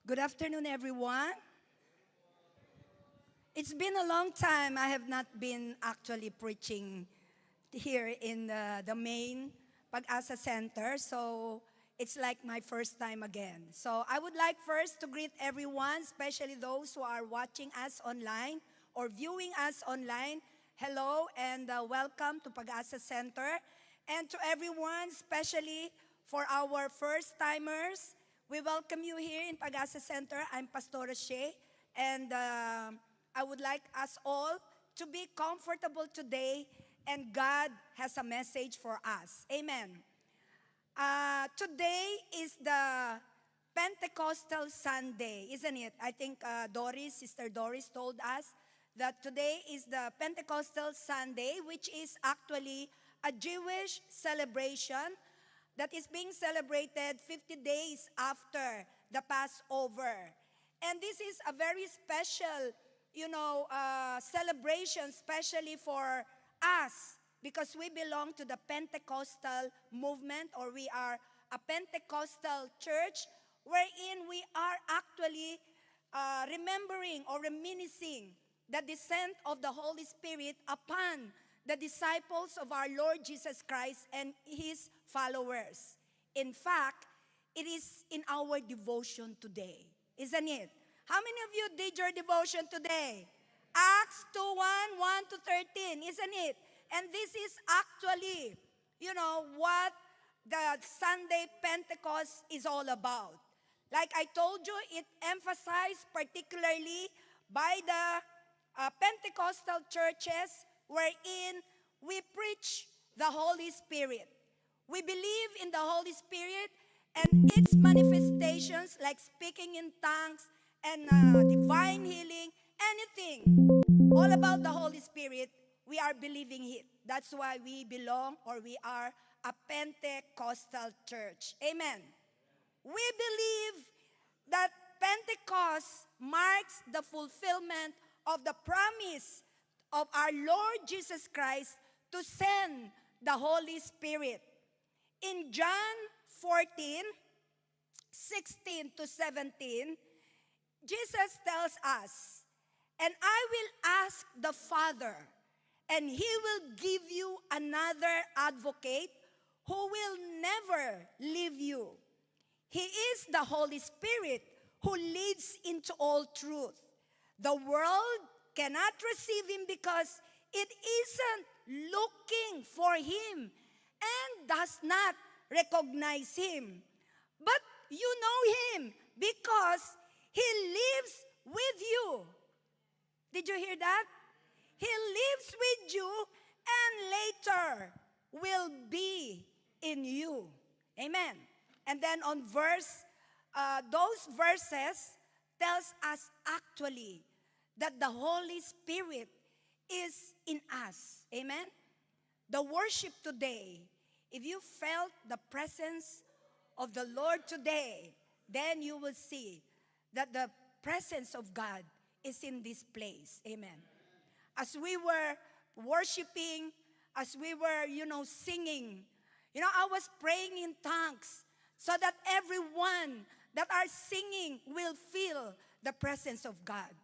Good afternoon, everyone. It's been a long time. I have not been actually preaching here in the main Pag-asa Center. So it's like my first time again. So I would like first to greet everyone, especially those who are watching us online or viewing us online. Hello and welcome to Pag-asa Center. And to everyone, especially for our first-timers, we welcome you here in Pag-asa Center. I'm Pastor Shea, and I would like us all to be comfortable today, and God has a message for us. Amen. Today is the Pentecostal Sunday, isn't it? I think Sister Doris told us that today is the Pentecostal Sunday, which is actually a Jewish celebration that is being celebrated 50 days after the Passover. And this is a very special, celebration, especially for us, because we belong to the Pentecostal movement, or we are a Pentecostal church, wherein we are actually remembering or reminiscing the descent of the Holy Spirit upon the disciples of our Lord Jesus Christ and His followers. In fact, it is in our devotion today, isn't it? How many of you did your devotion today? Acts 2:1, 1 to 13, isn't it? And this is actually, what the Sunday Pentecost is all about. Like I told you, it emphasized particularly by the Pentecostal churches wherein we preach the Holy Spirit. We believe in the Holy Spirit and its manifestations like speaking in tongues and divine healing, anything, all about the Holy Spirit, we are believing it. That's why we belong, or we are a Pentecostal church. Amen. We believe that Pentecost marks the fulfillment of the promise of our Lord Jesus Christ to send the Holy Spirit. In John 14:16 to 17, Jesus tells us, "And I will ask the Father, and He will give you another advocate who will never leave you. He is the Holy Spirit who leads into all truth. The world cannot receive Him because it isn't looking for Him and does not recognize Him. But you know Him because He lives with you." Did you hear that? He lives with you and later will be in you. Amen. And then on those verses tells us actually that the Holy Spirit is in us. Amen. The worship today, if you felt the presence of the Lord today, then you will see that the presence of God is in this place. Amen. As we were worshiping, as we were, singing, I was praying in tongues so that everyone that are singing will feel the presence of God.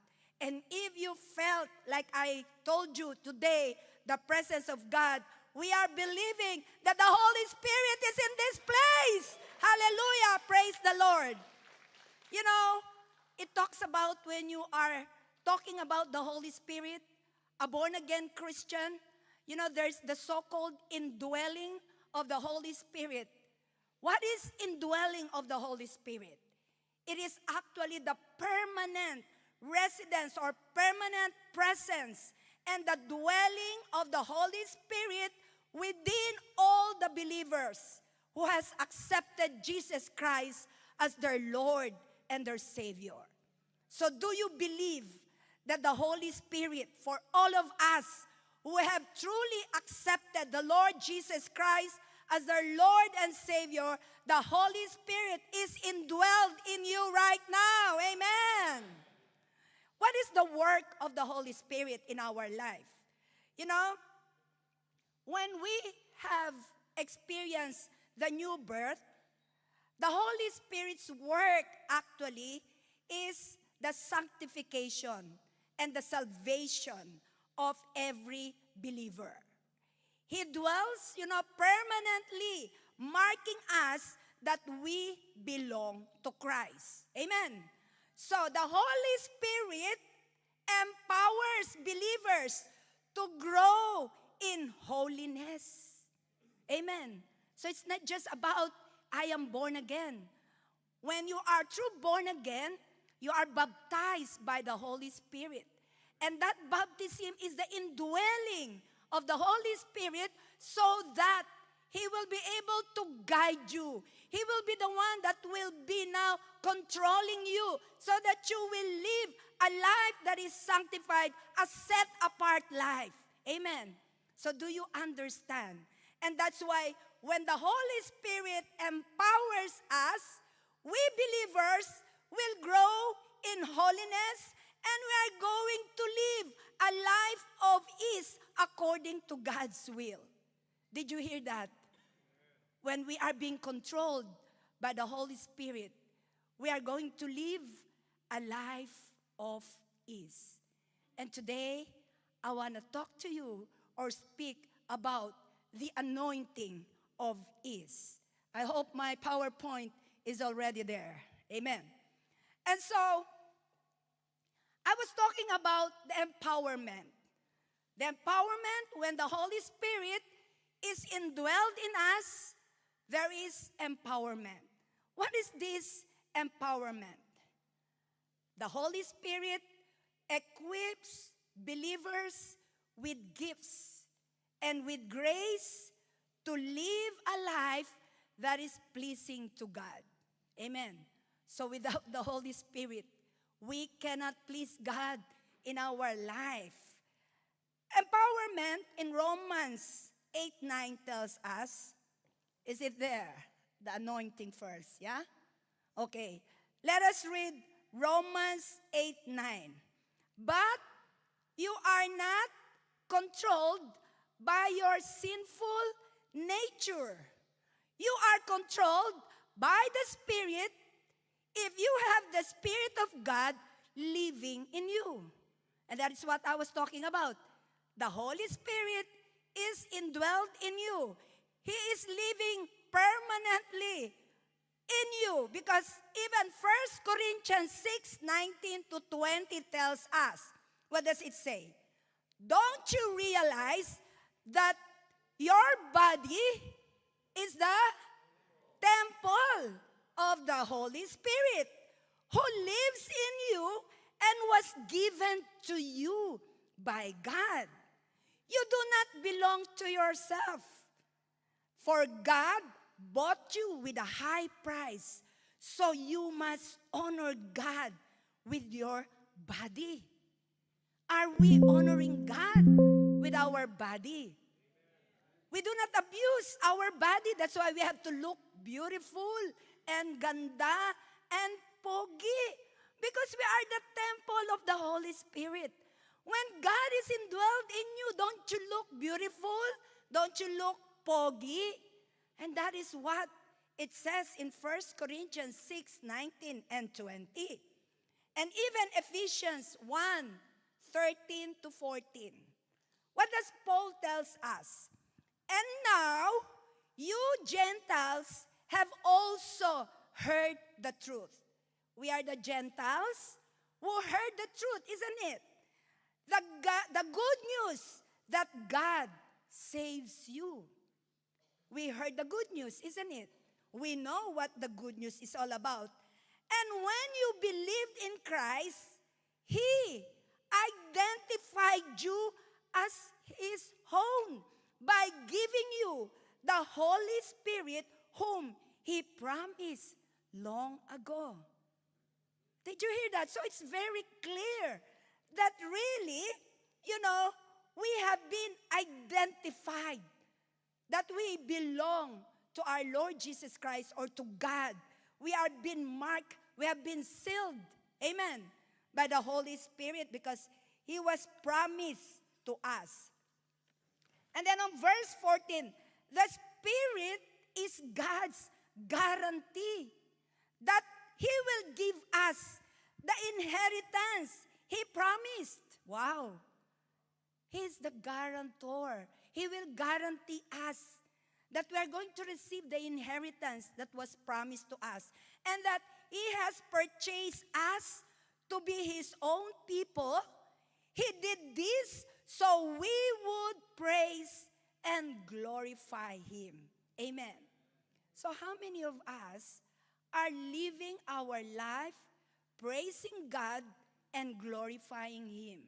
And if you felt like I told you today, the presence of God, we are believing that the Holy Spirit is in this place. Hallelujah. Praise the Lord. It talks about when you are talking about the Holy Spirit, a born-again Christian, there's the so-called indwelling of the Holy Spirit. What is indwelling of the Holy Spirit? It is actually the permanent residence or permanent presence and the dwelling of the Holy Spirit within all the believers who has accepted Jesus Christ as their Lord and their Savior. So do you believe that the Holy Spirit, for all of us who have truly accepted the Lord Jesus Christ as their Lord and Savior, the Holy Spirit is indwelled in you right now? Amen. What is the work of the Holy Spirit in our life? When we have experienced the new birth, the Holy Spirit's work actually is the sanctification and the salvation of every believer. He dwells, permanently, marking us that we belong to Christ. Amen. So the Holy Spirit empowers believers to grow in holiness. Amen. So it's not just about, I am born again. When you are true born again, you are baptized by the Holy Spirit. And that baptism is the indwelling of the Holy Spirit so that He will be able to guide you. He will be the one that will be now controlling you so that you will live a life that is sanctified, a set-apart life. Amen. So do you understand? And that's why when the Holy Spirit empowers us, we believers will grow in holiness and we are going to live a life of ease according to God's will. Did you hear that? When we are being controlled by the Holy Spirit, we are going to live a life of ease. And today, I want to talk to you or speak about the anointing of ease. I hope my PowerPoint is already there. Amen. And so, I was talking about the empowerment. The empowerment, when the Holy Spirit is indwelled in us, there is empowerment. What is this empowerment? The Holy Spirit equips believers with gifts and with grace to live a life that is pleasing to God. Amen. So without the Holy Spirit, we cannot please God in our life. Empowerment in Romans 8:9 tells us, is it there? The anointing first, yeah? Okay. Let us read Romans 8:9. But you are not controlled by your sinful nature. You are controlled by the Spirit if you have the Spirit of God living in you. And that is what I was talking about. The Holy Spirit is indwelled in you. He is living permanently in you. Because even 1 Corinthians 6:19-20 tells us, what does it say? Don't you realize that your body is the temple of the Holy Spirit who lives in you and was given to you by God? You do not belong to yourself. For God bought you with a high price, so you must honor God with your body. Are we honoring God with our body? We do not abuse our body. That's why we have to look beautiful and ganda and pogi. Because we are the temple of the Holy Spirit. When God is indwelled in you, don't you look beautiful? Don't you look pogi? And that is what it says in 1 Corinthians 6:19 and 20. And even Ephesians 1:13-14. What does Paul tells us? And now, you Gentiles have also heard the truth. We are the Gentiles who heard the truth, isn't it? The good news that God saves you. We heard the good news, isn't it? We know what the good news is all about. And when you believed in Christ, He identified you as His own by giving you the Holy Spirit whom He promised long ago. Did you hear that? So it's very clear that really, we have been identified, that we belong to our Lord Jesus Christ or to God. We are being marked, we have been sealed, amen, by the Holy Spirit because He was promised to us. And then on verse 14, the Spirit is God's guarantee that He will give us the inheritance He promised. Wow. He's the guarantor. He will guarantee us that we are going to receive the inheritance that was promised to us. And that He has purchased us to be His own people. He did this so we would praise and glorify Him. Amen. So how many of us are living our life praising God and glorifying Him?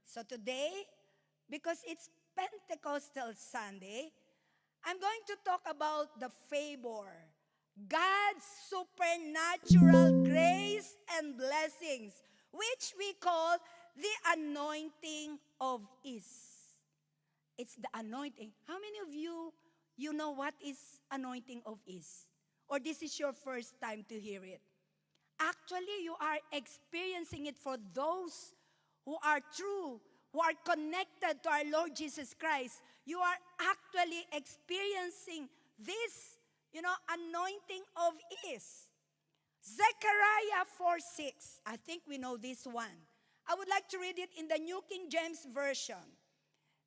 So today, because it's Pentecostal Sunday, I'm going to talk about the favor, God's supernatural grace and blessings, which we call the anointing of ease. It's the anointing. How many of you know what is anointing of ease? Or this is your first time to hear it? Actually, you are experiencing it for those who are true, who are connected to our Lord Jesus Christ. You are actually experiencing this, anointing of ease. Zechariah 4:6. I think we know this one. I would like to read it in the New King James Version.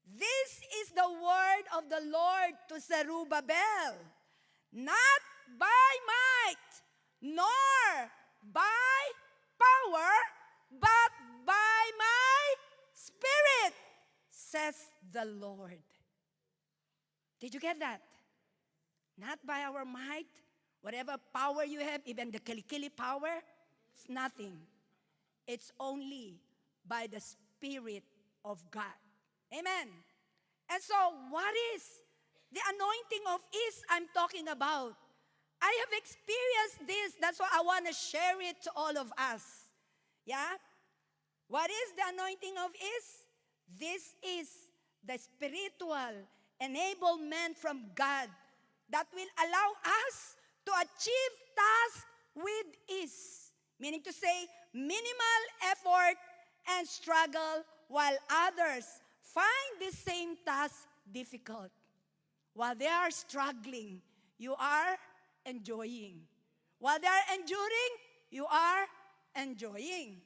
This is the word of the Lord to Zerubbabel, not by might, nor by power, but by my Spirit, says the Lord. Did you get that? Not by our might, whatever power you have, even the kilikili power, it's nothing. It's only by the Spirit of God. Amen. And so, what is the anointing of ease I'm talking about? I have experienced this. That's why I want to share it to all of us. Yeah? What is the anointing of ease? This is the spiritual enablement from God that will allow us to achieve tasks with ease. Meaning to say, minimal effort and struggle, while others find the same task difficult. While they are struggling, you are enjoying. While they are enduring, you are enjoying.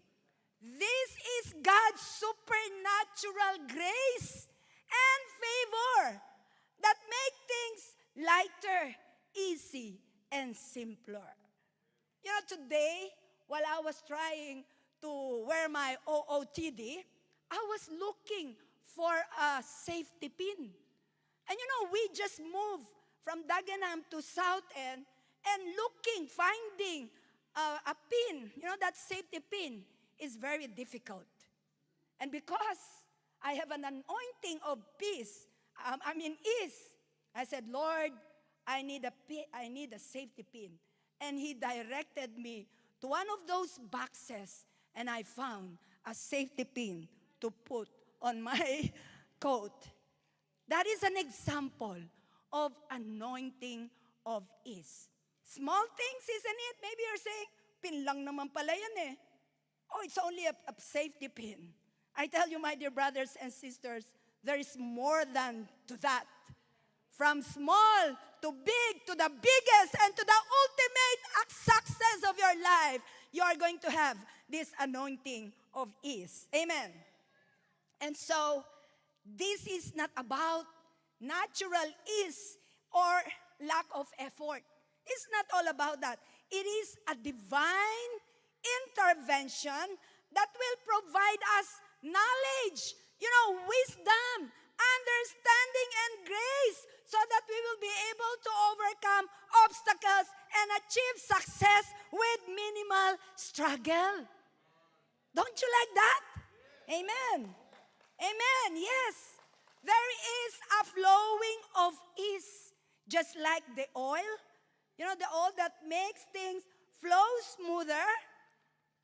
This is God's supernatural grace and favor that make things lighter, easy, and simpler. Today, while I was trying to wear my OOTD, I was looking for a safety pin. And we just moved from Dagenham to South End and finding a pin, that safety pin is very difficult. And because I have an anointing of peace, ease, I said, Lord, I need a safety pin. And He directed me to one of those boxes, and I found a safety pin to put on my coat. That is an example of anointing of ease. Small things, isn't it? Maybe you're saying, pin lang naman pala yan eh. Oh, it's only a safety pin. I tell you, my dear brothers and sisters, there is more than to that. From small to big, to the biggest, and to the ultimate success of your life, you are going to have this anointing of ease. Amen. And so, this is not about natural ease or lack of effort. It's not all about that. It is a divine intervention that will provide us knowledge, wisdom, understanding, and grace so that we will be able to overcome obstacles and achieve success with minimal struggle. Don't you like that? Amen. Amen. Yes. There is a flowing of ease, just like the oil. The oil that makes things flow smoother.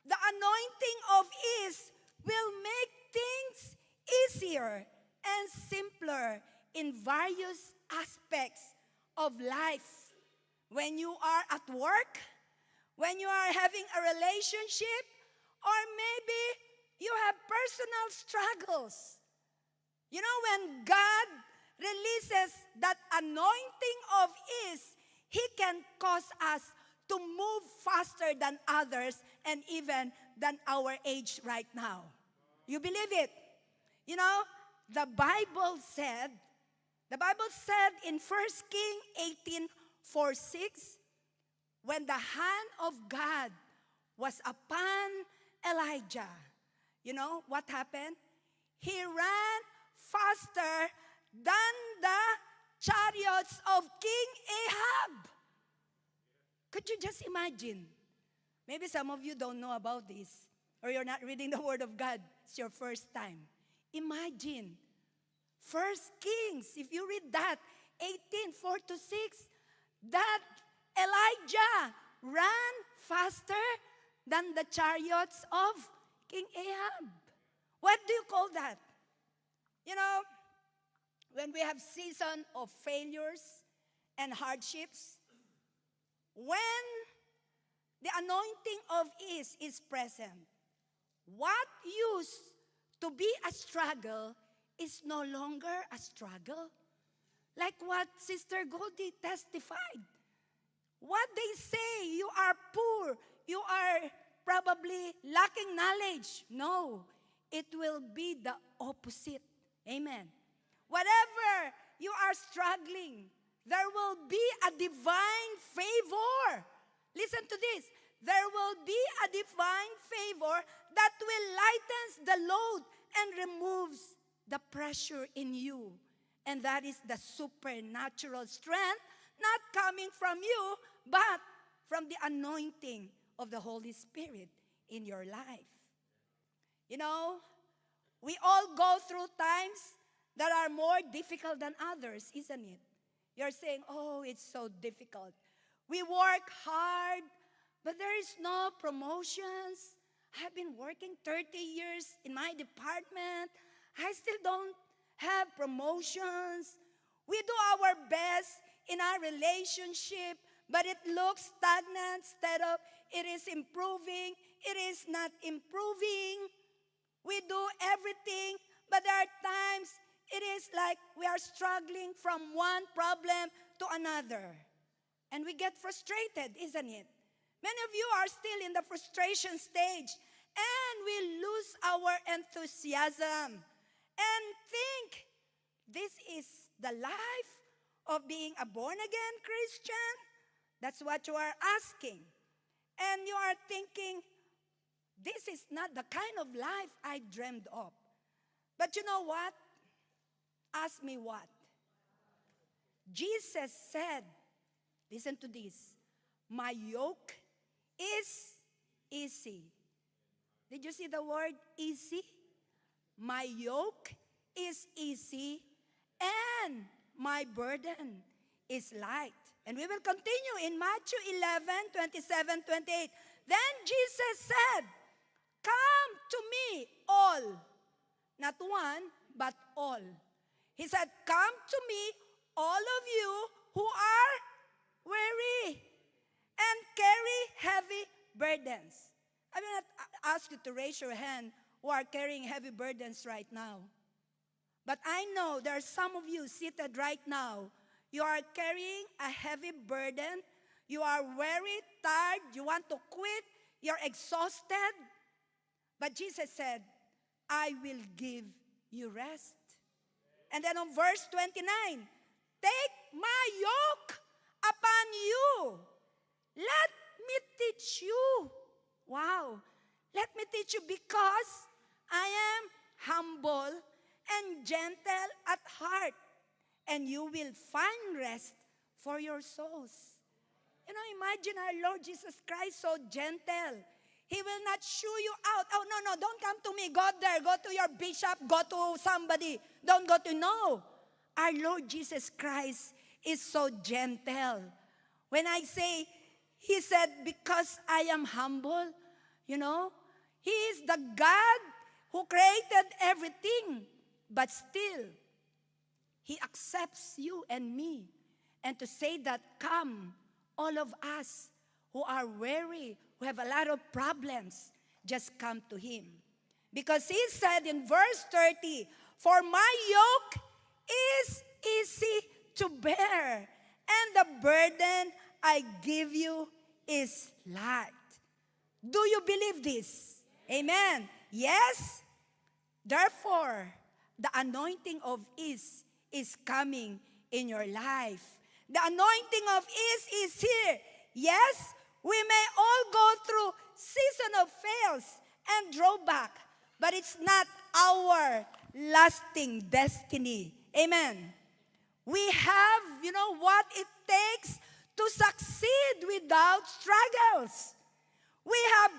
The anointing of ease will make things easier and simpler in various aspects of life. When you are at work, when you are having a relationship, or maybe you have personal struggles. When God releases that anointing of ease, He can cause us to move faster than others and even than our age right now. You believe it? You know, the Bible said in 1 King 18:4-6, when the hand of God was upon Elijah, you know what happened? He ran faster than the chariots of King Ahab. Could you just imagine? Maybe some of you don't know about this, or you're not reading the Word of God. It's your first time. Imagine, 1 Kings, if you read that, 18:4-6, that Elijah ran faster than the chariots of King Ahab. What do you call that? You know, when we have season of failures and hardships, when the anointing of ease is present, what used to be a struggle is no longer a struggle. Like what Sister Goldie testified. What they say, you are poor, you are probably lacking knowledge. No, it will be the opposite. Amen. Whatever you are struggling, there will be a divine favor. Listen to this. There will be a divine favor that will lighten the load and removes the pressure in you. And that is the supernatural strength, not coming from you, but from the anointing of the Holy Spirit in your life. You know, we all go through times that are more difficult than others, isn't it? You're saying, oh, it's so difficult. We work hard, but there is no promotions. I've been working 30 years in my department. I still don't have promotions. We do our best in our relationship, but it looks stagnant instead of it is improving. It is not improving. We do everything, but there are times it is like we are struggling from one problem to another. And we get frustrated, isn't it? Many of you are still in the frustration stage, and we lose our enthusiasm and think this is the life of being a born-again Christian. That's what you are asking. And you are thinking, this is not the kind of life I dreamed of. But you know what? Ask me what? Jesus said, listen to this, my yoke is easy. Did you see the word easy? My yoke is easy and my burden is light. And we will continue in Matthew 11:27-28. Then Jesus said, come to me all. Not one, but all. He said, come to me, all of you who are weary and carry heavy burdens. I will not ask you to raise your hand who are carrying heavy burdens right now. But I know there are some of you seated right now. You are carrying a heavy burden. You are very tired. You want to quit. You're exhausted. But Jesus said, I will give you rest. And then on verse 29, take my yoke upon you. Let me teach you. Wow. Let me teach you because I am humble and gentle at heart, and you will find rest for your souls. You know, imagine our Lord Jesus Christ so gentle. He will not shoo you out. Oh, no, don't come to me. Go there. Go to your bishop. Go to somebody. Don't go to, no. Our Lord Jesus Christ is so gentle. When I say, he said, because I am humble, you know, he is the God who created everything. But still, he accepts you and me. And to say that, come, all of us who are weary, who have a lot of problems, just come to him. Because he said in verse 30, for my yoke is easy to bear, and the burden I give you is light. Do you believe this? Amen. Yes? Therefore, the anointing of ease is coming in your life. The anointing of ease is here. Yes, we may all go through season of fails and drawback, but it's not our lasting destiny. Amen. We have, what it takes to succeed without struggles. We have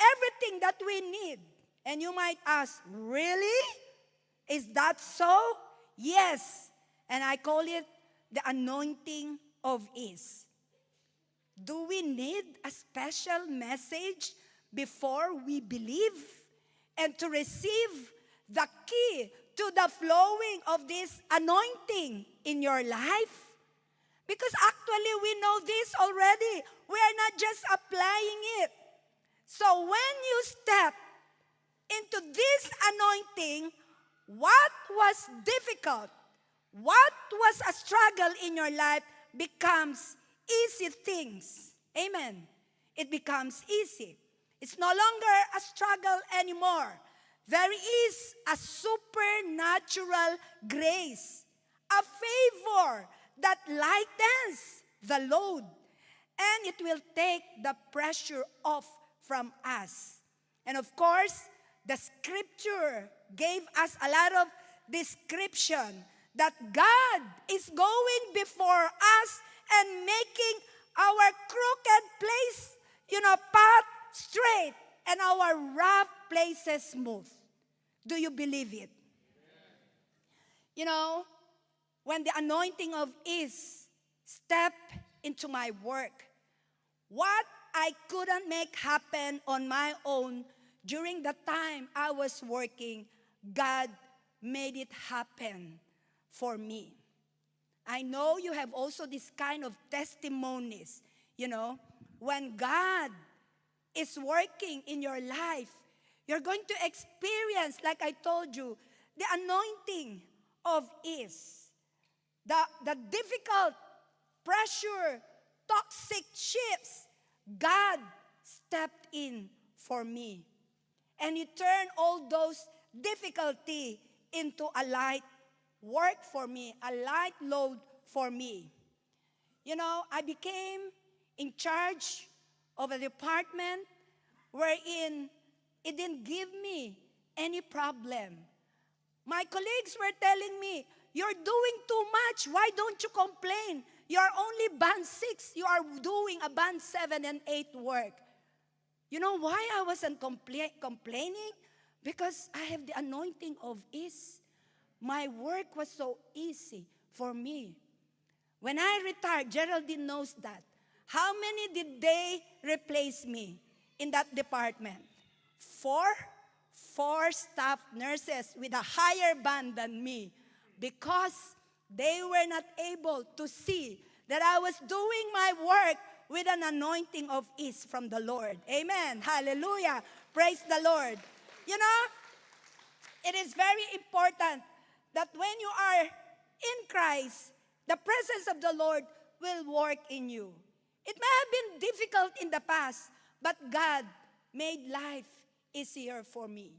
everything that we need. And you might ask, really? Is that so? Yes. And I call it the anointing of ease. Do we need a special message before we believe and to receive the key to the flowing of this anointing in your life? Because actually we know this already. We are not just applying it. So when you step into this anointing, what was difficult, what was a struggle in your life becomes easy things. Amen. It becomes easy. It's no longer a struggle anymore. There is a supernatural grace, a favor that lightens the load, and it will take the pressure off from us. And of course, the scripture gave us a lot of description that God is going before us and making our crooked place, path straight and our rough places smooth. Do you believe it? When the anointing of ease step into my work, what I couldn't make happen on my own during the time I was working, God made it happen for me. I know you have also this kind of testimonies, when God is working in your life, you're going to experience, like I told you, the anointing of ease. The difficult, pressure, toxic shifts, God stepped in for me. And He turned all those difficulty into a light work for me, a light load for me. I became in charge of a department wherein it didn't give me any problem. My colleagues were telling me, "You're doing too much. Why don't you complain? You're only band 6. You are doing a band 7 and 8 work." You know why I wasn't complaining? Because I have the anointing of ease. My work was so easy for me. When I retired, Geraldine knows that. How many did they replace me in that department? 4? 4 staff nurses with a higher band than me, because they were not able to see that I was doing my work with an anointing of ease from the Lord. Amen. Hallelujah. Praise the Lord. It is very important that when you are in Christ, the presence of the Lord will work in you. It may have been difficult in the past, but God made life easier for me.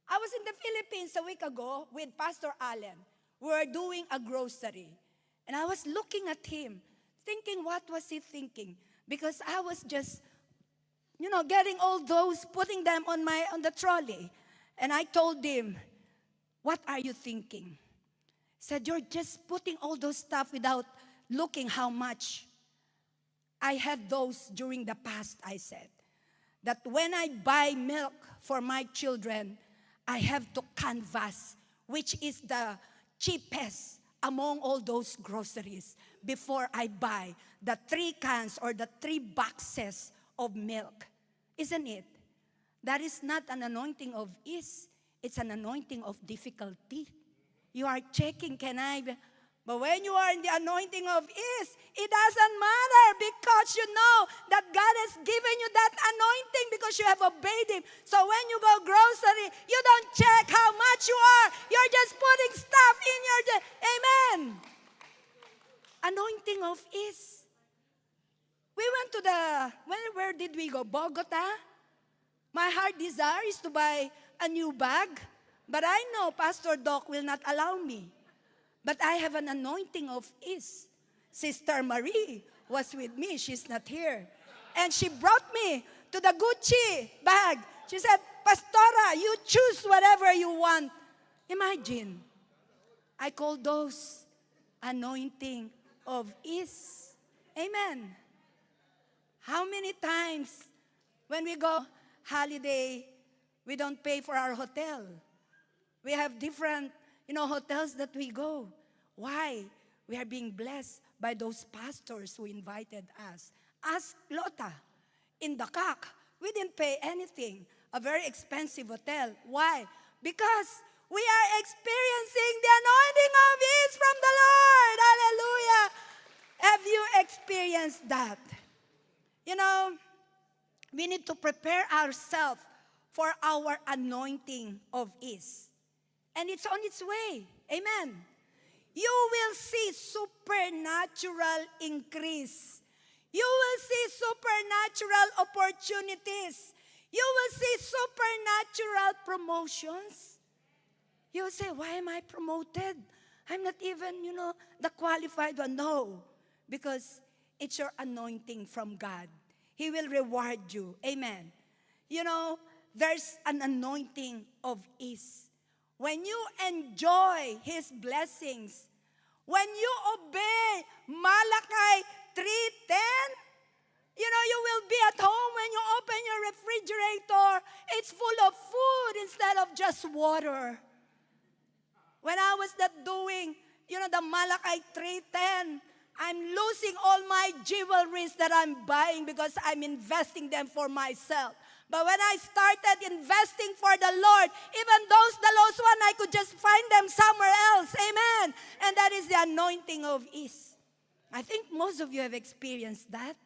I was in the Philippines a week ago with Pastor Allen. We were doing a grocery. And I was looking at him, thinking, what was he thinking? Because I was just, getting all those, putting them on the trolley. And I told him, "What are you thinking?" He said, "You're just putting all those stuff without looking how much." I had those during the past, I said. That when I buy milk for my children, I have to canvass which is the cheapest among all those groceries before I buy the 3 cans or the 3 boxes of milk. Isn't it? That is not an anointing of ease. It's an anointing of difficulty. You are checking, but when you are in the anointing of ease, it doesn't matter, because you know that God has given you that anointing because you have obeyed Him. So when you go grocery, you don't check how much you are. You're just putting stuff in your... Amen. Anointing of ease. We went to where did we go? Bogota? My heart desire is to buy a new bag, but I know Pastor Doc will not allow me. But I have an anointing of ease. Sister Marie was with me. She's not here. And she brought me to the Gucci bag. She said, Pastora, you choose whatever you want. Imagine, I call those anointing of ease. Amen. How many times when we go holiday, we don't pay for our hotel? We have different, hotels that we go. Why? We are being blessed by those pastors who invited us. Ask Lota in the CAC. We didn't pay anything. A very expensive hotel. Why? Because we are experiencing the anointing of ease from the Lord. Hallelujah. Have you experienced that? We need to prepare ourselves for our anointing of ease. And it's on its way. Amen. You will see supernatural increase. You will see supernatural opportunities. You will see supernatural promotions. You will say, why am I promoted? I'm not even, the qualified one. No, because it's your anointing from God. He will reward you. Amen. There's an anointing of ease. When you enjoy His blessings, when you obey Malachi 3:10, you will be at home when you open your refrigerator. It's full of food instead of just water. When I was not doing, the Malachi 3:10, I'm losing all my jewelries that I'm buying because I'm investing them for myself. But when I started investing for the Lord, even the lost one, I could just find them somewhere else. Amen. And that is the anointing of ease. I think most of you have experienced that.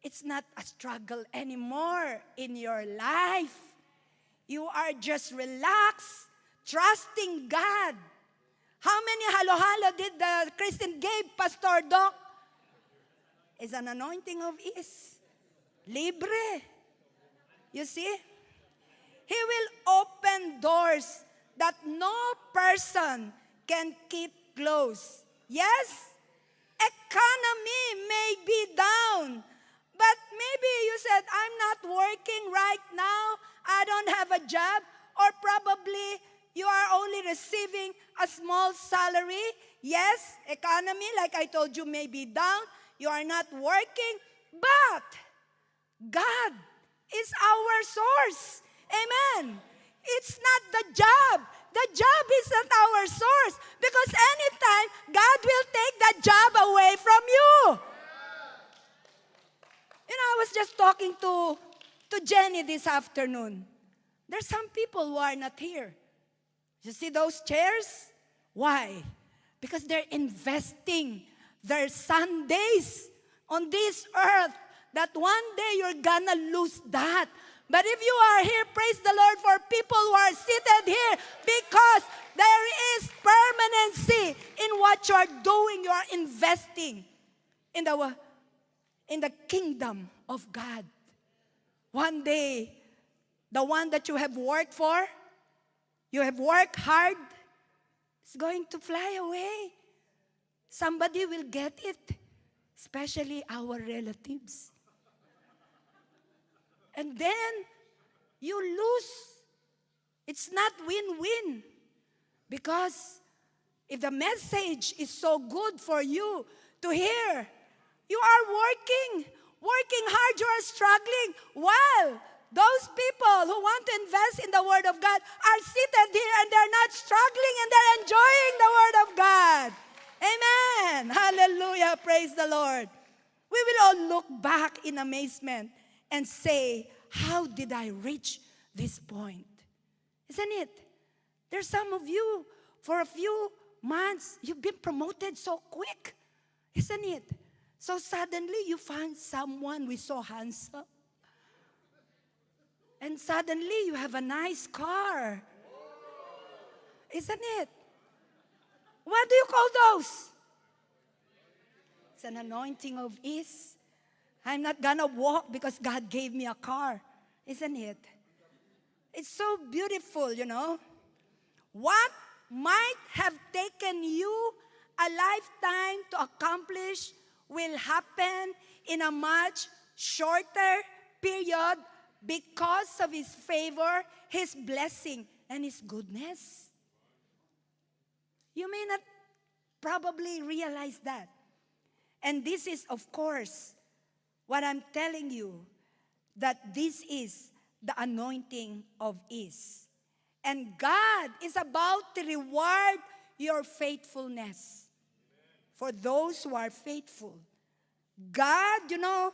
It's not a struggle anymore in your life. You are just relaxed, trusting God. How many halo-halo did the Christian give, Pastor Doc? It's an anointing of ease. Libre. You see? He will open doors that no person can keep closed. Yes? Economy may be down, but maybe you said, I'm not working right now. I don't have a job. Or probably you are only receiving a small salary. Yes, economy, like I told you, may be down. You are not working. But God is our source. Amen. It's not the job. The job is not our source. Because anytime, God will take that job away from you. I was just talking to Jenny this afternoon. There's some people who are not here. You see those chairs? Why? Because they're investing their Sundays on this earth, that one day you're gonna lose that. But if you are here, praise the Lord for people who are seated here, because there is permanency in what you are doing. You are investing in the kingdom of God. One day, the one that you have worked for, you have worked hard, is going to fly away. Somebody will get it, especially our relatives. And then you lose. It's not win-win. Because if the message is so good for you to hear, you are working hard, you are struggling, while those people who want to invest in the Word of God are seated here and they're not struggling and they're enjoying the Word of God. Amen. Hallelujah. Praise the Lord. We will all look back in amazement and say, how did I reach this point? Isn't it? There's some of you, for a few months, you've been promoted so quick. Isn't it? So suddenly you find someone who is so handsome. And suddenly you have a nice car. Isn't it? What do you call those? It's an anointing of ease. I'm not gonna walk because God gave me a car. Isn't it? It's so beautiful, you know. What might have taken you a lifetime to accomplish will happen in a much shorter period because of His favor, His blessing, and His goodness. You may not probably realize that. And this is, of course, what I'm telling you, that this is the anointing of ease. And God is about to reward your faithfulness. For those who are faithful, God, you know,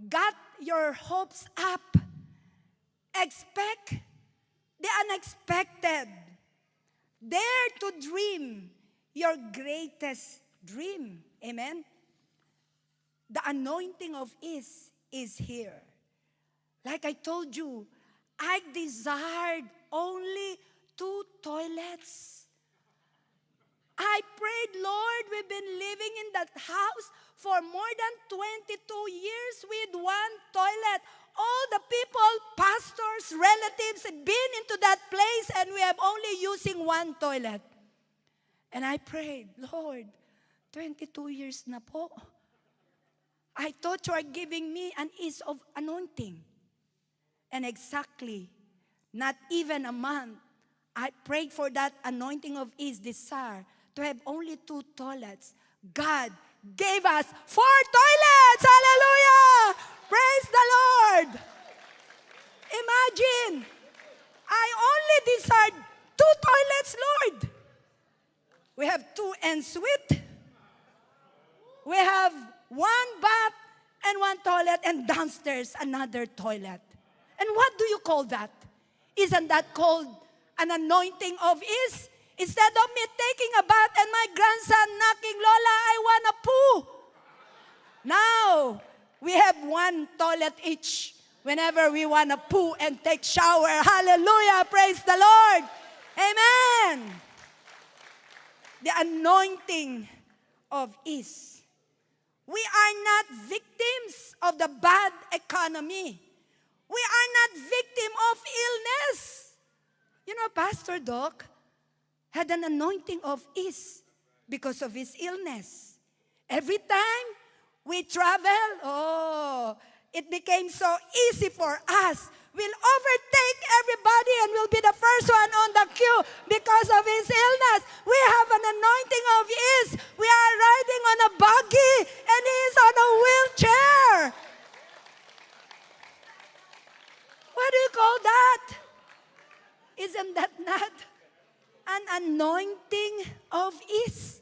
got your hopes up. Expect the unexpected. Dare to dream your greatest dream. Amen? The anointing of ease is here. Like I told you, I desired only 2 toilets. I prayed, Lord, we've been living in that house for more than 22 years with 1 toilet. All the people, pastors, relatives have been into that place and we have only using 1 toilet. And I prayed, Lord, 22 years na po. I thought you are giving me an ease of anointing. And exactly, not even a month, I prayed for that anointing of ease, desire, to have only 2 toilets. God gave us 4 toilets! Hallelujah! Praise the Lord! Imagine, I only desired 2 toilets, Lord. We have 2 ensuite. We have 1 bath and 1 toilet, and downstairs another toilet. And what do you call that? Isn't that called an anointing of ease? Instead of me taking a bath and my grandson knocking, Lola, I want a poo. Now, we have 1 toilet each whenever we want to poo and take shower. Hallelujah, praise the Lord. Amen. The anointing of ease. We are not victims of the bad economy. We are not victim of illness. You know, Pastor Doc had an anointing of ease because of his illness. Every time we travel, it became so easy for us. We'll overtake everybody and we'll be the first one on the queue because of his illness. We have an anointing of ease. We are riding on a buggy and he is on a wheelchair. What do you call that? Isn't that not an anointing of ease?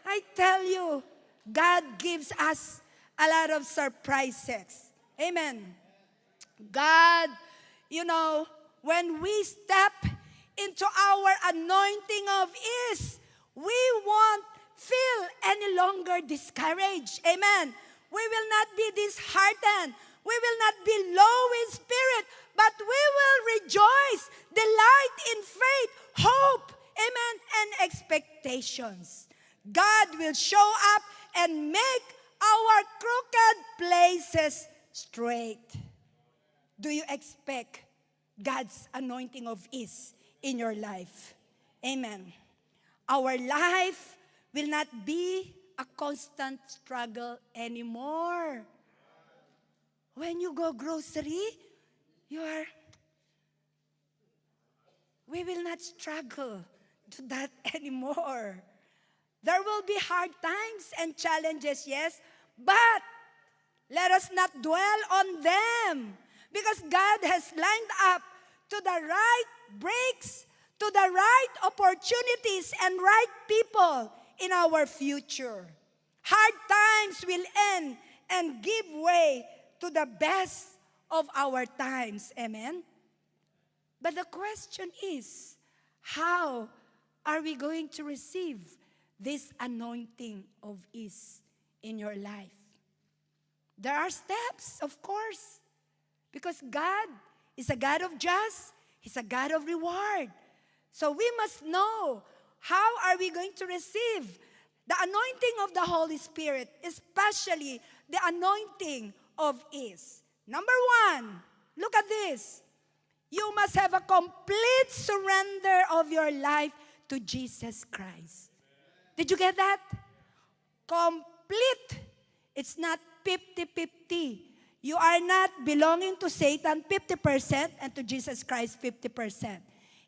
I tell you, God gives us a lot of surprises. Amen. God, you know, when we step into our anointing of ease, we won't feel any longer discouraged. Amen. We will not be disheartened. We will not be low in spirit, but we will rejoice, delight in faith, hope, amen, and expectations. God will show up and make our crooked places straight. Do you expect God's anointing of ease in your life? Amen. Our life will not be a constant struggle anymore. When you go grocery, we will not struggle to that anymore. There will be hard times and challenges, yes, but let us not dwell on them because God has lined up to the right breaks, to the right opportunities and right people in our future. Hard times will end and give way to the best of our times. Amen? But the question is, how are we going to receive this anointing of ease in your life? There are steps, of course, because God is a God of justice. He's a God of reward. So we must know, how are we going to receive the anointing of the Holy Spirit, especially the anointing of ease. Number one, look at this. You must have a complete surrender of your life to Jesus Christ. Did you get that? Complete. It's not 50-50. You are not belonging to Satan 50% and to Jesus Christ 50%.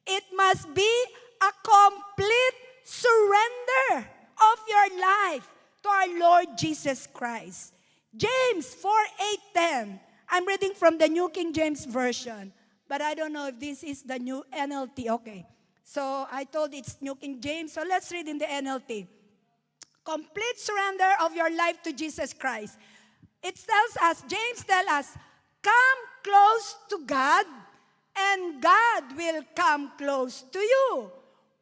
It must be a complete surrender of your life to our Lord Jesus Christ. James 4:8-10. I'm reading from the New King James Version, but I don't know if this is the new NLT. Okay. So I told it's New King James, so let's read in the NLT. Complete surrender of your life to Jesus Christ. It tells us, James tells us, come close to God, and God will come close to you.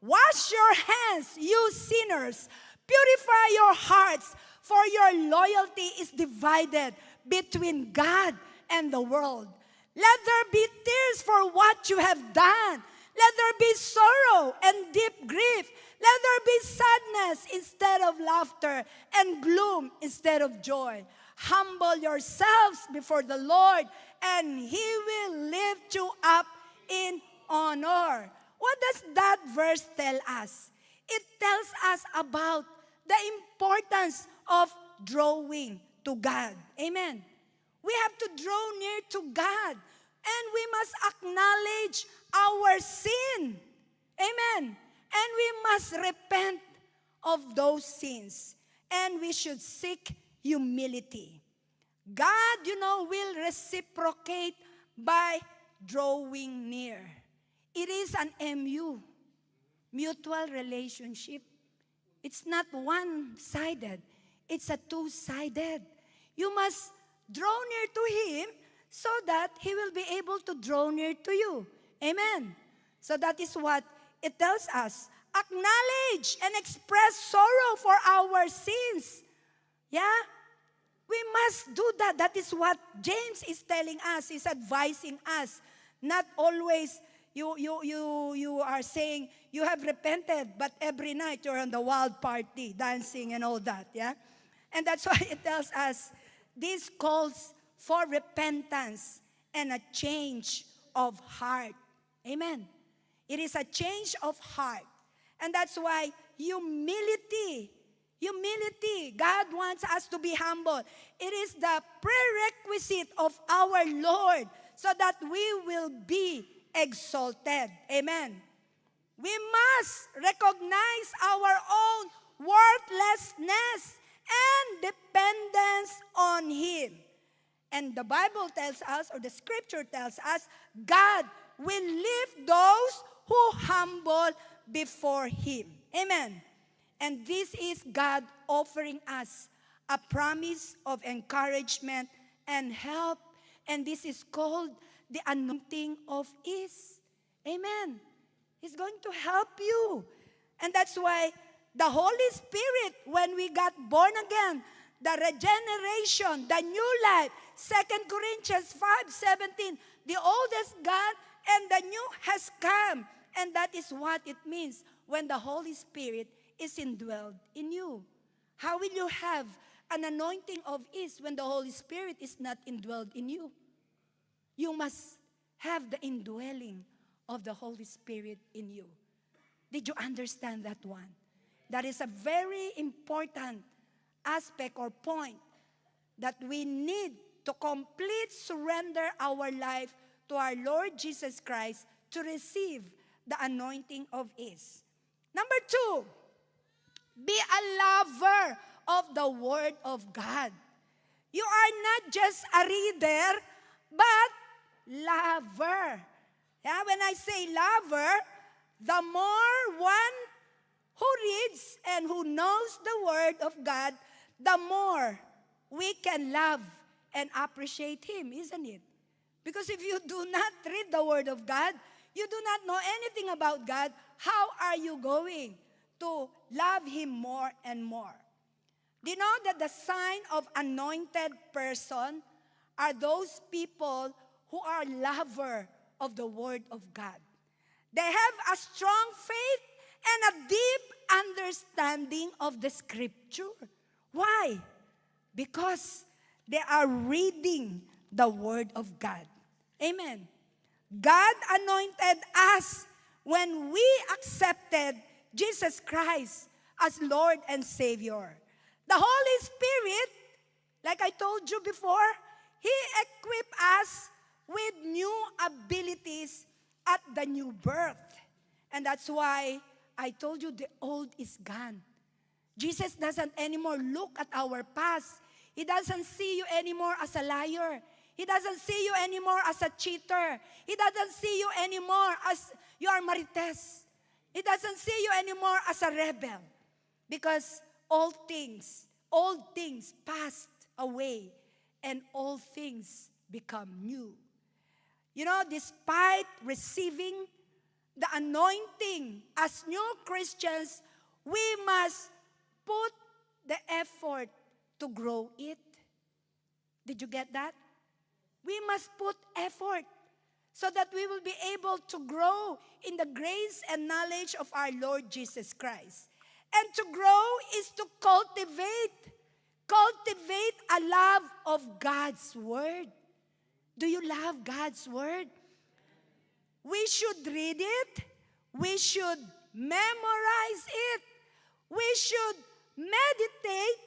Wash your hands, you sinners. Purify your hearts, for your loyalty is divided between God and the world. Let there be tears for what you have done. Let there be sorrow and deep grief. Let there be sadness instead of laughter and gloom instead of joy. Humble yourselves before the Lord, and He will lift you up in honor. What does that verse tell us? It tells us about the importance of drawing to God. Amen. We have to draw near to God, and we must acknowledge our sin. Amen. And we must repent of those sins. And we should seek humility. God, will reciprocate by drawing near. It is an MU, mutual relationship. It's not one-sided. It's a two-sided. You must draw near to Him so that He will be able to draw near to you. Amen. So that is what it tells us. Acknowledge and express sorrow for our sins. Yeah? We must do that. That is what James is telling us. He's advising us. Not always you are saying you have repented, but every night you're on the wild party, dancing and all that. Yeah? And that's why it tells us this calls for repentance and a change of heart. Amen. It is a change of heart. And that's why humility, God wants us to be humble. It is the prerequisite of our Lord so that we will be exalted. Amen. We must recognize our own worthlessness and dependence on Him. And the Bible tells us, or the Scripture tells us, God will lift those who humble before Him. Amen. And this is God offering us a promise of encouragement and help. And this is called the anointing of ease. Amen. He's going to help you. And that's why the Holy Spirit, when we got born again, the regeneration, the new life, 2 Corinthians 5:17, the old has gone and the new has come. And that is what it means when the Holy Spirit is indwelled in you. How will you have an anointing of ease when the Holy Spirit is not indwelled in you? You must have the indwelling of the Holy Spirit in you. Did you understand that one? That is a very important aspect or point that we need to complete surrender our life to our Lord Jesus Christ to receive the anointing of ease. Number 2, be a lover of the Word of God. You are not just a reader, but lover. Yeah, when I say lover, the more one who reads and who knows the Word of God, the more we can love and appreciate Him, isn't it? Because if you do not read the Word of God, you do not know anything about God, how are you going to love Him more and more? Do you know that the sign of anointed person are those people who are lover of the Word of God? They have a strong faith and a deep understanding of the Scripture. Why? Because They are reading the Word of God. Amen. God anointed us when we accepted Jesus Christ as Lord and Savior. The Holy Spirit, like I told you before, He equipped us with new abilities at the new birth. And that's why I told you the old is gone. Jesus doesn't anymore look at our past. He doesn't see you anymore as a liar. He doesn't see you anymore as a cheater. He doesn't see you anymore as you are marites. He doesn't see you anymore as a rebel. Because old things passed away and all things become new. You know, despite receiving the anointing as new Christians, we must put the effort to grow it. Did you get that? We must put effort so that we will be able to grow in the grace and knowledge of our Lord Jesus Christ. And to grow is to cultivate a love of God's Word. Do you love God's Word? We should read it. We should memorize it. We should meditate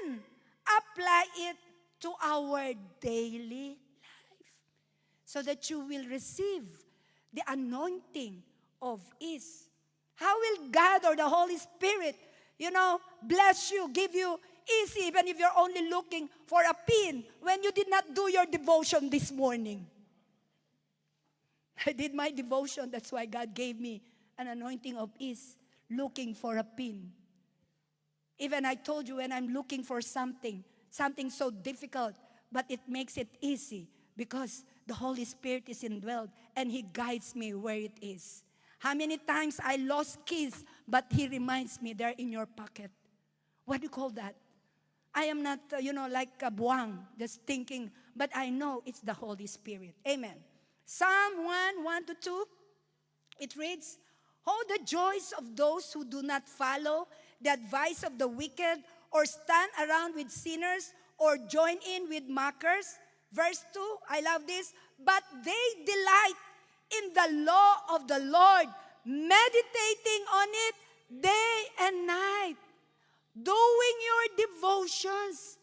and apply it to our daily life so that you will receive the anointing of ease. How will God or the Holy Spirit, bless you, give you easy even if you're only looking for a pin when you did not do your devotion this morning? I did my devotion. That's why God gave me an anointing of ease, looking for a pin. Even I told you when I'm looking for something so difficult, but it makes it easy because the Holy Spirit is indwelled and He guides me where it is. How many times I lost keys, but He reminds me they're in your pocket. What do you call that? I am not, like a buwang, just thinking, but I know it's the Holy Spirit. Amen. Psalm 1:1-2, it reads, "Oh, the joys of those who do not follow the advice of the wicked, or stand around with sinners, or join in with mockers." Verse 2, I love this. "But they delight in the law of the Lord, meditating on it day and night." Doing your devotions.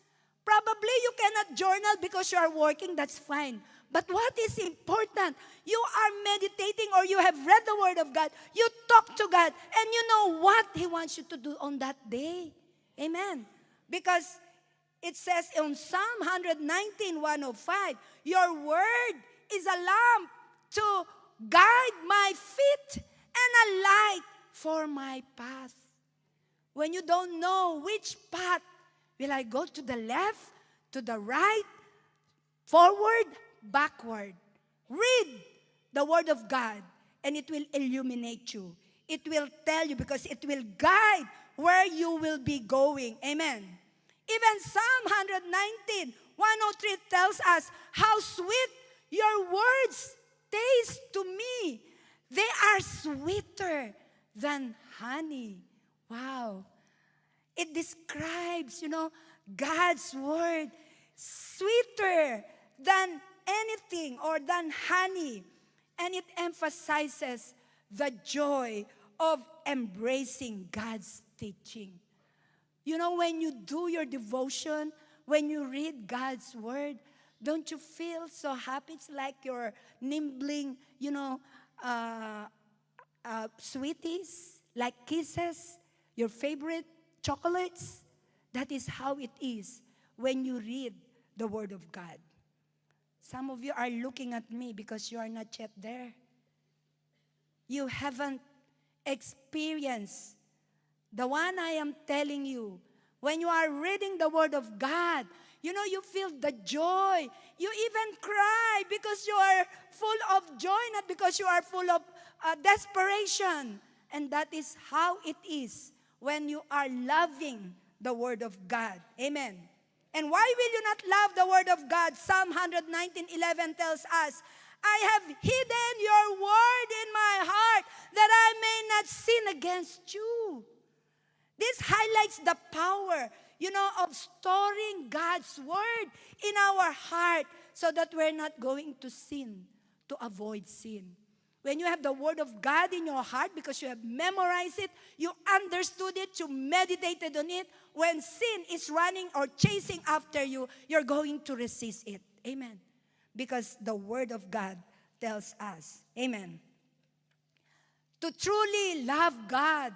Probably you cannot journal because you are working, that's fine. But what is important, you are meditating or you have read the Word of God, you talk to God, and you know what He wants you to do on that day. Amen. Because it says in Psalm 119:105, "Your word is a lamp to guide my feet and a light for my path." When you don't know which path, will I go to the left, to the right, forward, backward? Read the Word of God and it will illuminate you. It will tell you because it will guide where you will be going. Amen. Even Psalm 119:103 tells us, "How sweet your words taste to me. They are sweeter than honey." Wow. It describes, God's Word, sweeter than anything or than honey. And it emphasizes the joy of embracing God's teaching. When you do your devotion, when you read God's Word, don't you feel so happy? It's like you're nibbling, sweeties, like kisses, your favorite chocolates. That is how it is when you read the Word of God. Some of you are looking at me because you are not yet there. You haven't experienced the one I am telling you. When you are reading the Word of God, you feel the joy. You even cry because you are full of joy, not because you are full of desperation. And that is how it is when you are loving the Word of God. Amen. And why will you not love the Word of God? Psalm 119:11 tells us, "I have hidden your word in my heart that I may not sin against you." This highlights the power. of storing God's word in our heart so that we're not going to sin, to avoid sin. When you have the word of God in your heart because you have memorized it, you understood it, you meditated on it, when sin is running or chasing after you, you're going to resist it. Amen. Because the word of God tells us. Amen. To truly love God,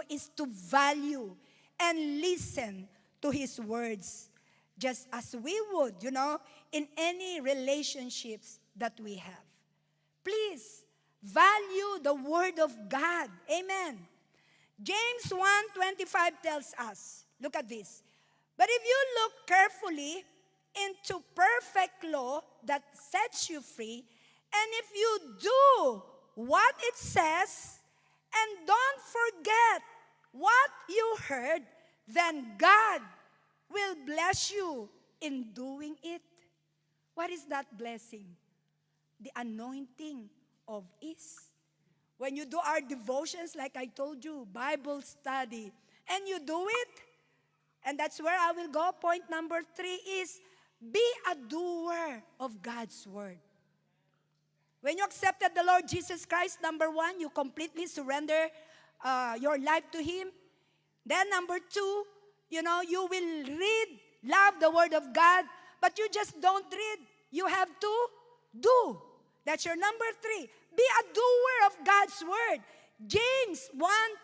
is to value and listen to His words, just as we would, in any relationships that we have. Please, value the word of God. Amen. James 1:25 tells us, look at this. But if you look carefully into perfect law that sets you free, and if you do what it says, and don't forget what you heard, then God will bless you in doing it. What is that blessing? The anointing of ease. When you do our devotions, like I told you, Bible study, and you do it, and that's where I will go. Point number 3 is, be a doer of God's word. When you accepted the Lord Jesus Christ, number 1, you completely surrender your life to Him. Then number 2, you will read, love the word of God, but you just don't read. You have to do. That's your number 3. Be a doer of God's word. James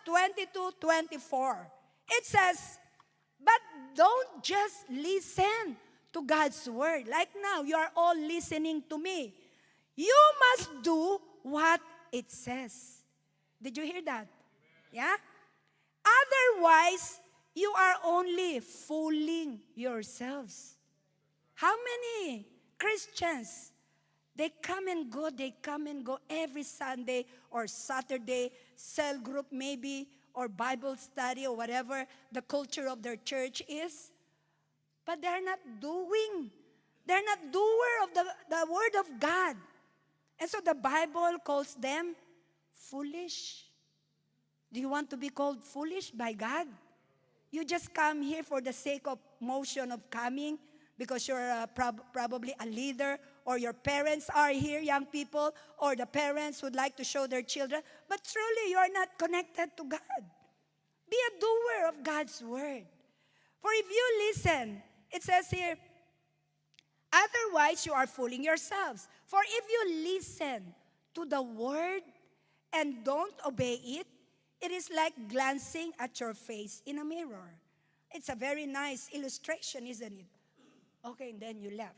1:22-24. It says, but don't just listen to God's word. Like now, you are all listening to me. You must do what it says. Did you hear that? Yeah? Otherwise, you are only fooling yourselves. How many Christians, they come and go every Sunday or Saturday, cell group maybe, or Bible study or whatever the culture of their church is. But they're not doing. They're not doer of the word of God. And so the Bible calls them foolish. Do you want to be called foolish by God? You just come here for the sake of motion of coming because you're probably a leader, or your parents are here, young people, or the parents would like to show their children. But truly, you are not connected to God. Be a doer of God's word. For if you listen, it says here, otherwise you are fooling yourselves. For if you listen to the word and don't obey it, it is like glancing at your face in a mirror. It's a very nice illustration, isn't it? Okay, and then you left.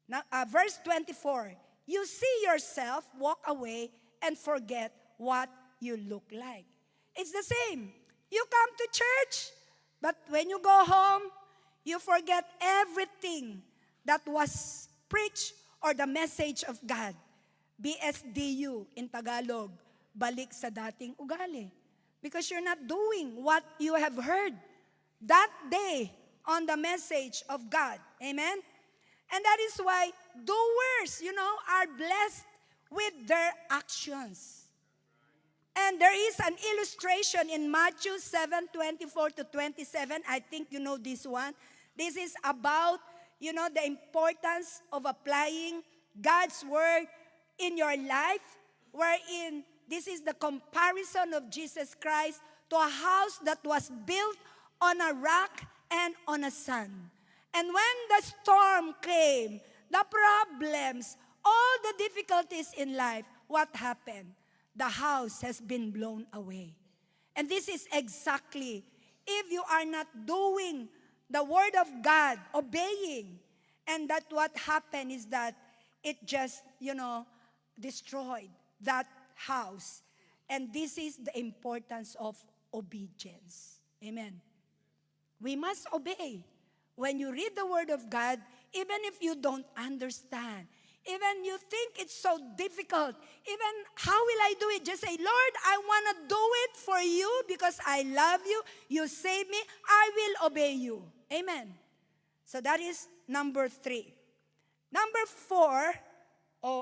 Now, verse 24, you see yourself walk away and forget what you look like. It's the same. You come to church, but when you go home, you forget everything that was preached or the message of God. BSDU in Tagalog, balik sa dating ugali. Because you're not doing what you have heard that day on the message of God. Amen? And that is why doers, are blessed with their actions. And there is an illustration in Matthew 7:24-27. I think you know this one. This is about, the importance of applying God's word in your life, wherein this is the comparison of Jesus Christ to a house that was built on a rock and on a sand. And when the storm came, the problems, all the difficulties in life, what happened? The house has been blown away. And this is exactly, if you are not doing the word of God, obeying, and that what happened is that it just, destroyed that house. And this is the importance of obedience. Amen. We must obey. When you read the word of God, even if you don't understand, even you think it's so difficult, even how will I do it? Just say, Lord, I want to do it for you because I love you. You save me. I will obey you. Amen. So that is number 3. Number 4,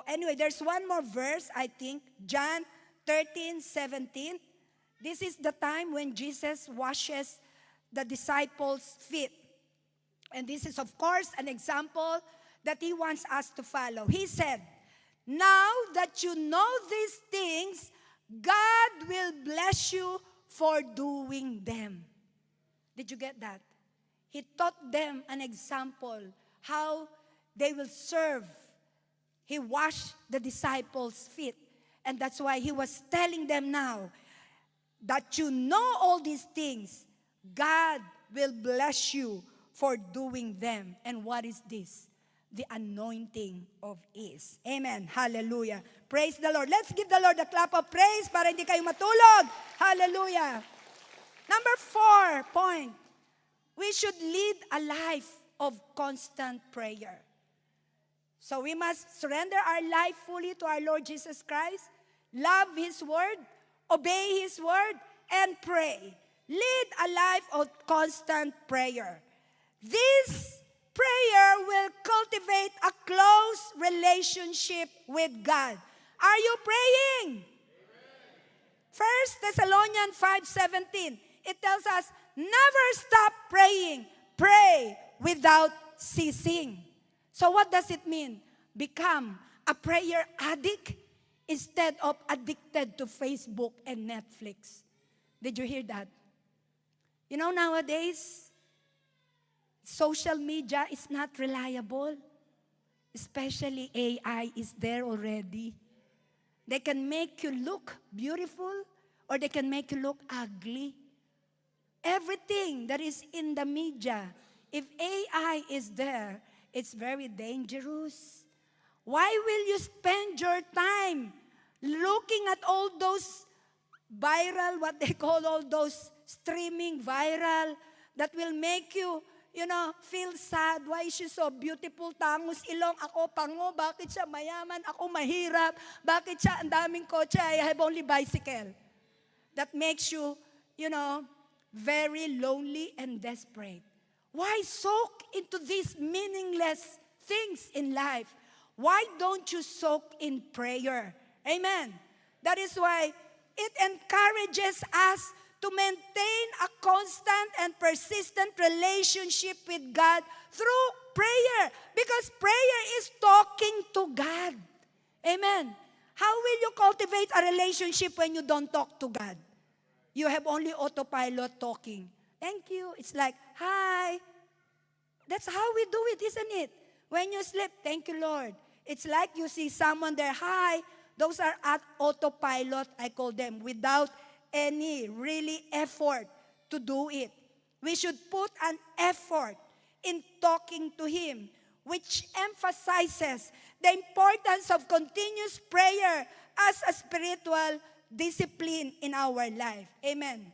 anyway, there's one more verse, I think, John 13:17. This is the time when Jesus washes the disciples' feet. And this is, of course, an example that he wants us to follow. He said, now that you know these things, God will bless you for doing them. Did you get that? He taught them an example how they will serve. He washed the disciples' feet. And that's why he was telling them now that you know all these things, God will bless you for doing them. And what is this? The anointing of ease. Amen. Hallelujah. Praise the Lord. Let's give the Lord a clap of praise para hindi kayo matulog. Hallelujah. Number 4 point. We should lead a life of constant prayer. So we must surrender our life fully to our Lord Jesus Christ, love His Word, obey His Word, and pray. Lead a life of constant prayer. This prayer will cultivate a close relationship with God. Are you praying? 1 Thessalonians 5:17. It tells us, never stop praying. Pray without ceasing. So what does it mean? Become a prayer addict instead of addicted to Facebook and Netflix. Did you hear that? You know, nowadays, social media is not reliable. Especially AI is there already. They can make you look beautiful or they can make you look ugly. Everything that is in the media, if AI is there, it's very dangerous. Why will you spend your time looking at all those viral, what they call all those streaming viral, that will make you, feel sad. Why is she so beautiful? Tangos ilong, ako pango. Bakit siya mayaman? Ako mahirap. Bakit siya ang daming kotse? I have only bicycle. That makes you, very lonely and desperate. Why soak into these meaningless things in life? Why don't you soak in prayer? Amen. That is why it encourages us to maintain a constant and persistent relationship with God through prayer. Because prayer is talking to God. Amen. How will you cultivate a relationship when you don't talk to God? You have only autopilot talking. Thank you. It's like, hi. That's how we do it, isn't it? When you sleep, thank you, Lord. It's like you see someone there, hi. Those are at autopilot, I call them, without any really effort to do it. We should put an effort in talking to Him, which emphasizes the importance of continuous prayer as a spiritual discipline in our life. Amen.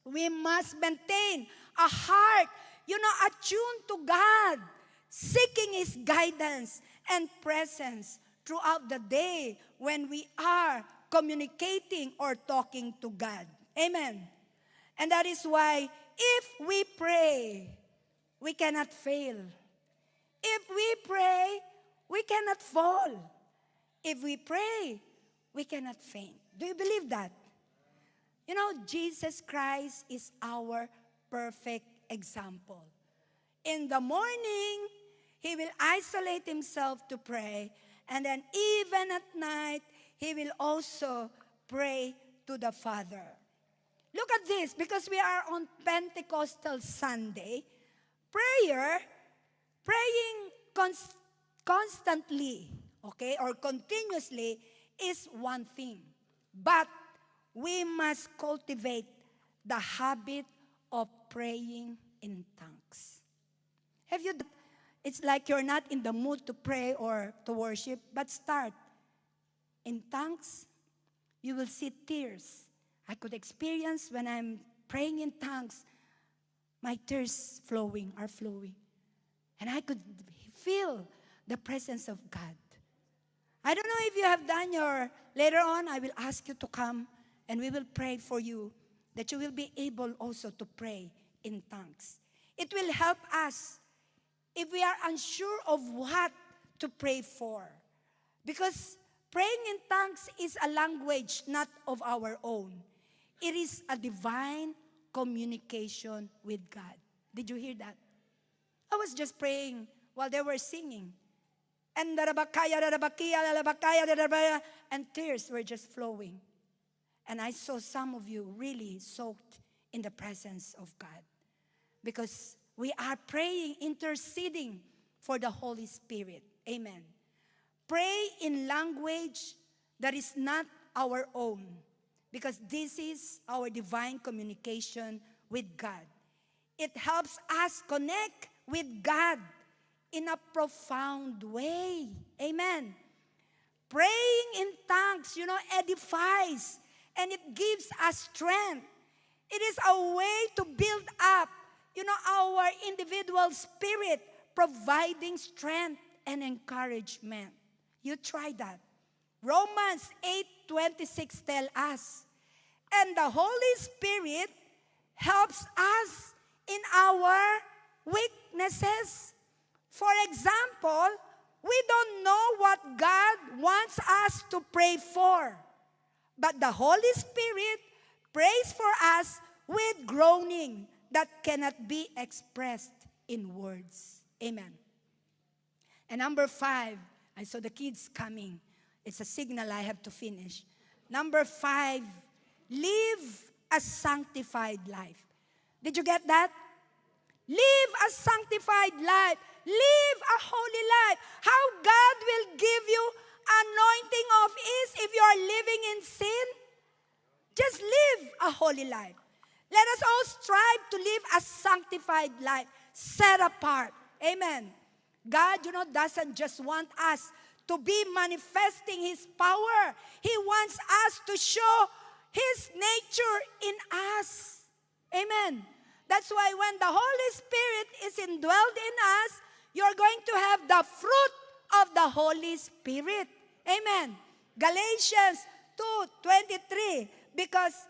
We must maintain a heart, attuned to God, seeking His guidance and presence throughout the day when we are communicating or talking to God. Amen. And that is why if we pray, we cannot fail. If we pray, we cannot fall. If we pray, we cannot faint. Do you believe that? Jesus Christ is our perfect example. In the morning, He will isolate Himself to pray. And then even at night, He will also pray to the Father. Look at this, because we are on Pentecostal Sunday. Praying constantly, or continuously is one thing. But we must cultivate the habit of praying in tongues. Have you? It's like you're not in the mood to pray or to worship, but start. In tongues, you will see tears. I could experience when I'm praying in tongues, my tears are flowing. And I could feel the presence of God. I don't know if you have done later on, I will ask you to come and we will pray for you that you will be able also to pray in tongues. It will help us if we are unsure of what to pray for. Because praying in tongues is a language not of our own. It is a divine communication with God. Did you hear that? I was just praying while they were singing. And and tears were just flowing. And I saw some of you really soaked in the presence of God. Because we are praying, interceding for the Holy Spirit. Amen. Pray in language that is not our own. Because this is our divine communication with God. It helps us connect with God in a profound way. Amen. Praying in tongues, edifies. And it gives us strength. It is a way to build up, our individual spirit, providing strength and encouragement. You try that. Romans 8:26 tell us, and the Holy Spirit helps us in our weaknesses. For example, we don't know what God wants us to pray for. But the Holy Spirit prays for us with groaning that cannot be expressed in words. Amen. And number 5, I saw the kids coming. It's a signal I have to finish. Number 5, live a sanctified life. Did you get that? Live a sanctified life. Live a holy life. How God will give you anointing of ease if you are living in sin? Just live a holy life. Let us all strive to live a sanctified life, set apart. Amen. God, doesn't just want us to be manifesting His power. He wants us to show His nature in us. Amen. That's why when the Holy Spirit is indwelled in us, you're going to have the fruit of the Holy Spirit. Amen. Galatians 2:23, because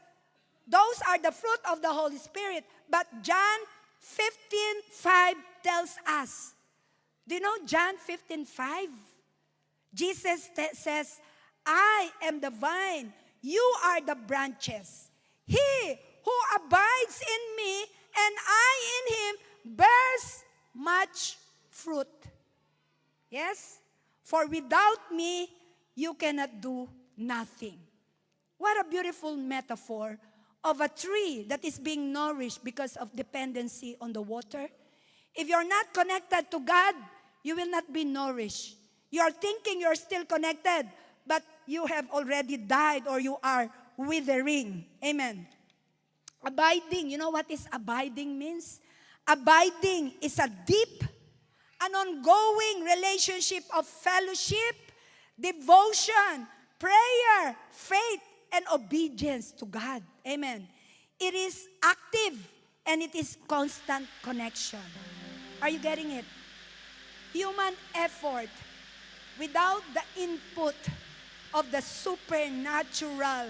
those are the fruit of the Holy Spirit. But John 15:5 tells us. Do you know John 15:5? Jesus says, I am the vine, you are the branches. He who abides in me and I in him bears much fruit. Yes? For without me, you cannot do nothing. What a beautiful metaphor of a tree that is being nourished because of dependency on the water. If you're not connected to God, you will not be nourished. You are thinking you're still connected, but you have already died or you are withering. Amen. Abiding. You know what is abiding means? Abiding is a deep, an ongoing relationship of fellowship, devotion, prayer, faith, and obedience to God. Amen. It is active and it is constant connection. Are you getting it? Human effort without the input of the supernatural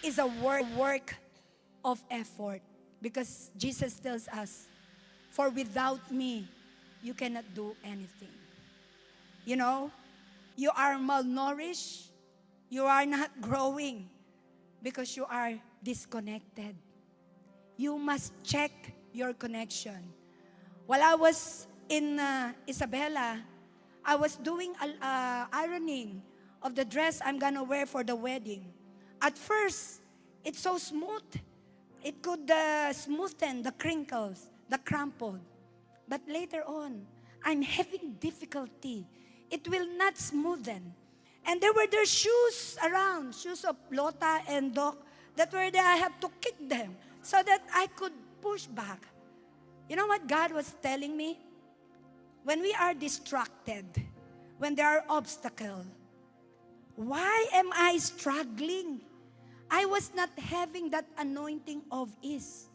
is a work of effort. Because Jesus tells us, for without me, you cannot do anything. You are malnourished. You are not growing because you are disconnected. You must check your connection. While I was in Isabela, I was doing ironing of the dress I'm gonna wear for the wedding. At first, it's so smooth. It could smoothen the crinkles, the crumpled. But later on, I'm having difficulty. It will not smoothen. And there were their shoes around, shoes of Lota and Doc, that were there. I had to kick them so that I could push back. You know what God was telling me? When we are distracted, when there are obstacles, why am I struggling? I was not having that anointing of ease.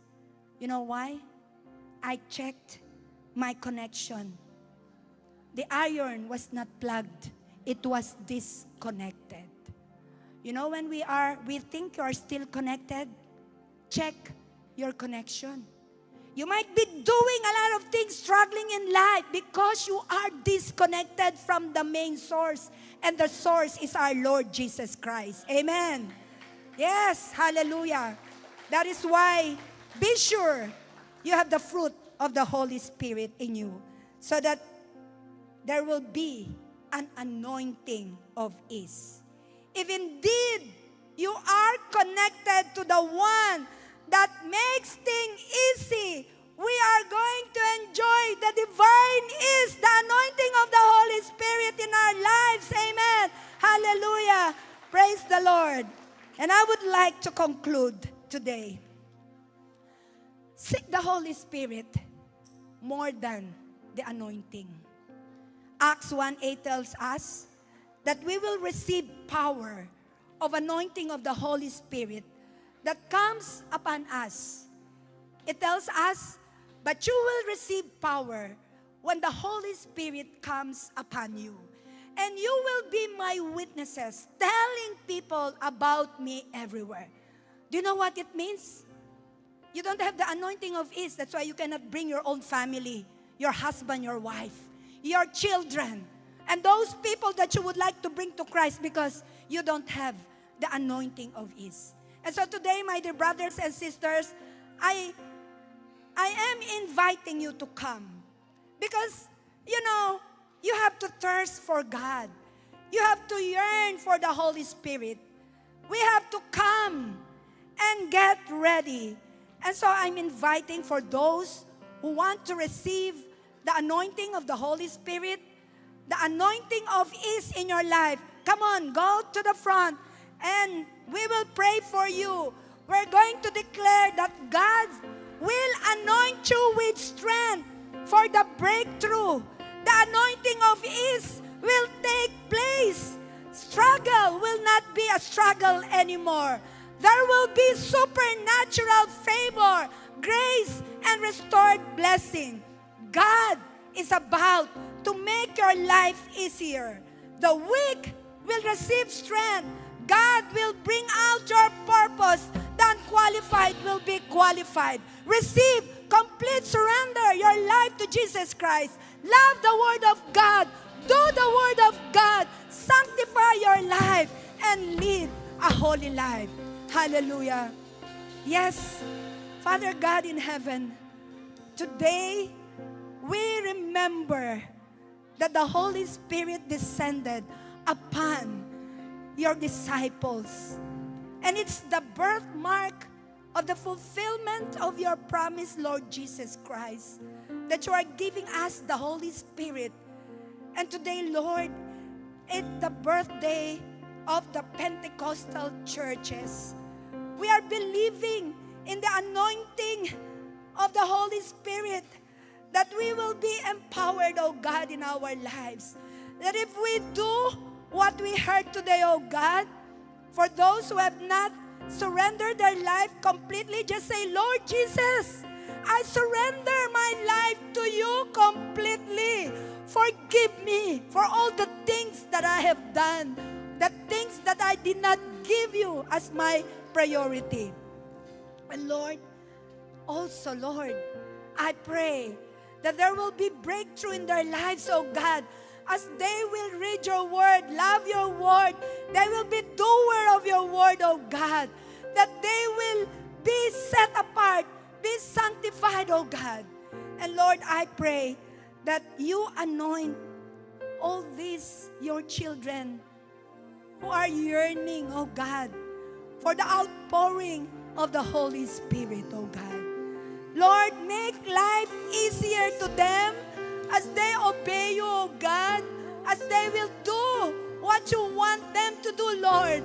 You know why? I checked my connection. The iron was not plugged. It was disconnected. When we think you are still connected, check your connection. You might be doing a lot of things, struggling in life because you are disconnected from the main source. And the source is our Lord Jesus Christ. Amen. Yes, hallelujah. That is why Be sure you have the fruit of the Holy Spirit in you so that there will be an anointing of ease. If indeed you are connected to the one that makes things easy, we are going to enjoy the divine ease, the anointing of the Holy Spirit in our lives. Amen. Hallelujah. Praise the Lord. And I would like to conclude today. Seek the Holy Spirit more than the anointing. Acts 1:8 tells us that we will receive power of anointing of the Holy Spirit that comes upon us. It tells us, but you will receive power when the Holy Spirit comes upon you. And you will be my witnesses, telling people about me everywhere. Do you know what it means? You don't have the anointing of ease. That's why you cannot bring your own family, your husband, your wife, your children, and those people that you would like to bring to Christ because you don't have the anointing of ease. And so today, my dear brothers and sisters, I am inviting you to come because, you have to thirst for God. You have to yearn for the Holy Spirit. We have to come and get ready. And so I'm inviting for those who want to receive the anointing of the Holy Spirit, the anointing of ease in your life. Come on, go to the front and we will pray for you. We're going to declare that God will anoint you with strength for the breakthrough. The anointing of ease will take place. Struggle will not be a struggle anymore. There will be supernatural favor, grace, and restored blessing. God is about to make your life easier. The weak will receive strength. God will bring out your purpose. The unqualified will be qualified. Receive complete surrender your life to Jesus Christ. Love the Word of God. Do the Word of God. Sanctify your life and live a holy life. Hallelujah. Yes, Father God in heaven, today we remember that the Holy Spirit descended upon your disciples. And it's the birthmark of the fulfillment of your promise, Lord Jesus Christ, that you are giving us the Holy Spirit. And today, Lord, it's the birthday of the Pentecostal churches. We are believing in the anointing of the Holy Spirit, that we will be empowered, oh God, in our lives. That if we do what we heard today, oh God, for those who have not surrendered their life completely, just say, Lord Jesus, I surrender my life to you completely. Forgive me for all the things that I have done, the things that I did not give you as my priority. And Lord, also, Lord, I pray that there will be breakthrough in their lives, oh God, as they will read your word, love your word. They will be doer of your word, oh God. That they will be set apart, be sanctified, oh God. And Lord, I pray that you anoint all these, your children, who are yearning, oh God, for the outpouring of the Holy Spirit, oh God. Lord, make life easier to them as they obey you, oh God, as they will do what you want them to do, Lord.